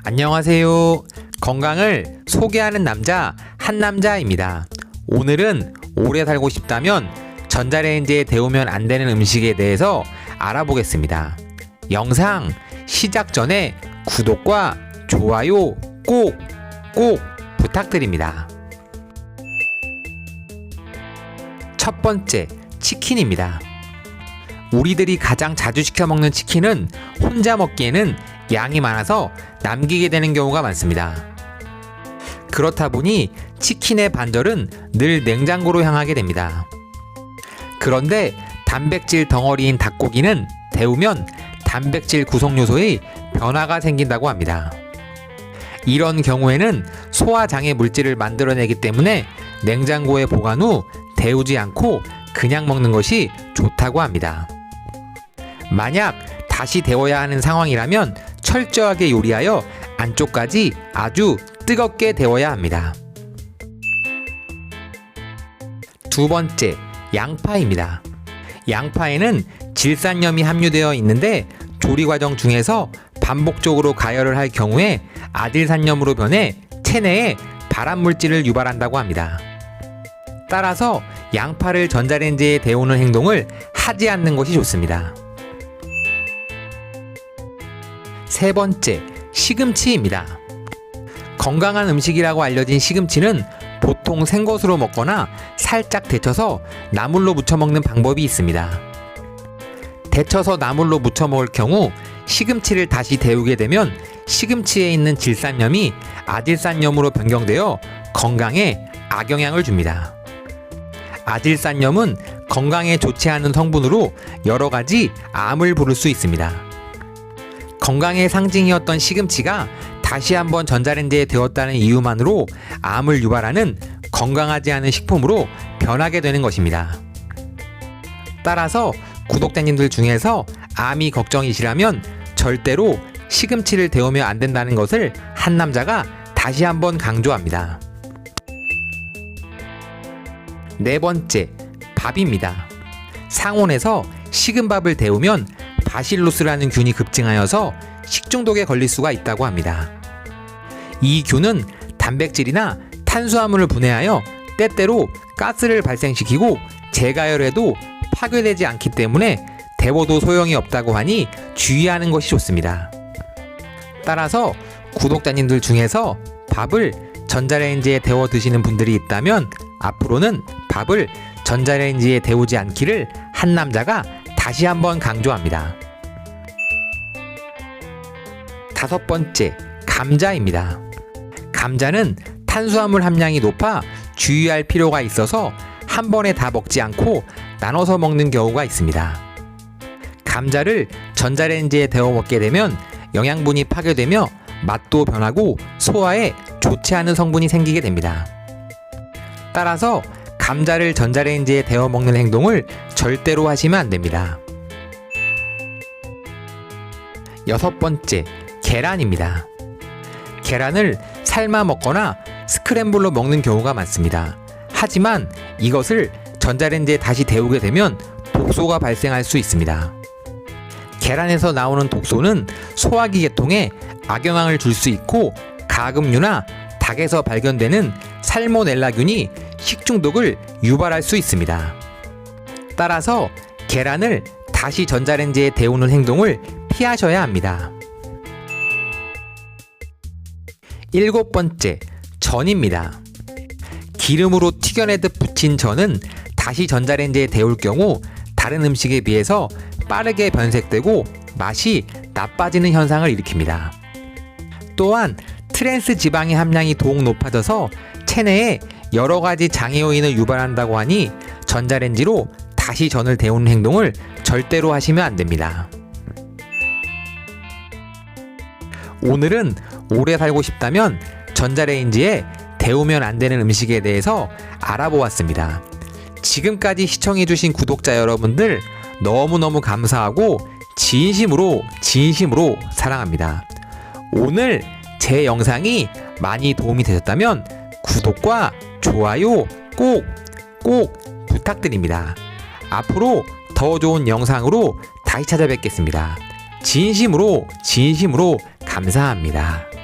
안녕하세요. 건강을 소개하는 남자 한남자입니다. 오늘은 오래 살고 싶다면 전자레인지에 데우면 안 되는 음식에 대해서 알아보겠습니다. 영상 시작 전에 구독과 좋아요 꼭 부탁드립니다. 첫 번째, 치킨입니다. 우리들이 가장 자주 시켜 먹는 치킨은 혼자 먹기에는 양이 많아서 남기게 되는 경우가 많습니다. 그렇다 보니 치킨의 반절은 늘 냉장고로 향하게 됩니다. 그런데 단백질 덩어리인 닭고기는 데우면 단백질 구성 요소의 변화가 생긴다고 합니다. 이런 경우에는 소화장애 물질을 만들어내기 때문에 냉장고에 보관 후 데우지 않고 그냥 먹는 것이 좋다고 합니다. 만약 다시 데워야 하는 상황이라면 철저하게 요리하여 안쪽까지 아주 뜨겁게 데워야 합니다. 두 번째, 양파입니다. 양파에는 질산염이 함유되어 있는데 조리 과정 중에서 반복적으로 가열을 할 경우에 아질산염으로 변해 체내에 발암물질을 유발한다고 합니다. 따라서 양파를 전자레인지에 데우는 행동을 하지 않는 것이 좋습니다. 세 번째, 시금치입니다. 건강한 음식이라고 알려진 시금치는 보통 생것으로 먹거나 살짝 데쳐서 나물로 무쳐 먹는 방법이 있습니다. 데쳐서 나물로 무쳐 먹을 경우 시금치를 다시 데우게 되면 시금치에 있는 질산염이 아질산염으로 변경되어 건강에 악영향을 줍니다. 아질산염은 건강에 좋지 않은 성분으로 여러 가지 암을 부를 수 있습니다. 건강의 상징이었던 시금치가 다시 한번 전자레인지에 데웠다는 이유만으로 암을 유발하는 건강하지 않은 식품으로 변하게 되는 것입니다. 따라서 구독자님들 중에서 암이 걱정이시라면 절대로 시금치를 데우면 안 된다는 것을 한남자가 다시 한번 강조합니다. 네 번째, 밥입니다. 상온에서 식은 밥을 데우면 바실루스라는 균이 급증하여서 식중독에 걸릴 수가 있다고 합니다. 이 균은 단백질이나 탄수화물을 분해하여 때때로 가스를 발생시키고 재가열해도 파괴되지 않기 때문에 데워도 소용이 없다고 하니 주의하는 것이 좋습니다. 따라서 구독자님들 중에서 밥을 전자레인지에 데워 드시는 분들이 있다면 앞으로는 밥을 전자레인지에 데우지 않기를 한남자가 다시 한번 강조합니다. 다섯 번째, 감자입니다. 감자는 탄수화물 함량이 높아 주의할 필요가 있어서 한 번에 다 먹지 않고 나눠서 먹는 경우가 있습니다. 감자를 전자레인지에 데워 먹게 되면 영양분이 파괴되며 맛도 변하고 소화에 좋지 않은 성분이 생기게 됩니다. 따라서 감자를 전자레인지에 데워 먹는 행동을 절대로 하시면 안 됩니다. 여섯 번째, 계란입니다. 계란을 삶아 먹거나 스크램블로 먹는 경우가 많습니다. 하지만 이것을 전자레인지에 다시 데우게 되면 독소가 발생할 수 있습니다. 계란에서 나오는 독소는 소화기 계통에 악영향을 줄 수 있고 가금류나 닭에서 발견되는 살모넬라균이 식중독을 유발할 수 있습니다. 따라서 계란을 다시 전자레인지에 데우는 행동을 피하셔야 합니다. 일곱 번째, 전입니다. 기름으로 튀겨내듯 부친 전은 다시 전자레인지에 데울 경우 다른 음식에 비해서 빠르게 변색되고 맛이 나빠지는 현상을 일으킵니다. 또한 트랜스 지방의 함량이 더욱 높아져서 체내에 여러 가지 장애 요인을 유발한다고 하니 전자레인지로 다시 전을 데우는 행동을 절대로 하시면 안 됩니다. 오늘은 오래 살고 싶다면 전자레인지에 데우면 안 되는 음식에 대해서 알아보았습니다. 지금까지 시청해주신 구독자 여러분들 너무너무 감사하고 진심으로 사랑합니다. 오늘 제 영상이 많이 도움이 되셨다면 구독과 좋아요 꼭 부탁드립니다. 앞으로 더 좋은 영상으로 다시 찾아뵙겠습니다. 진심으로 감사합니다.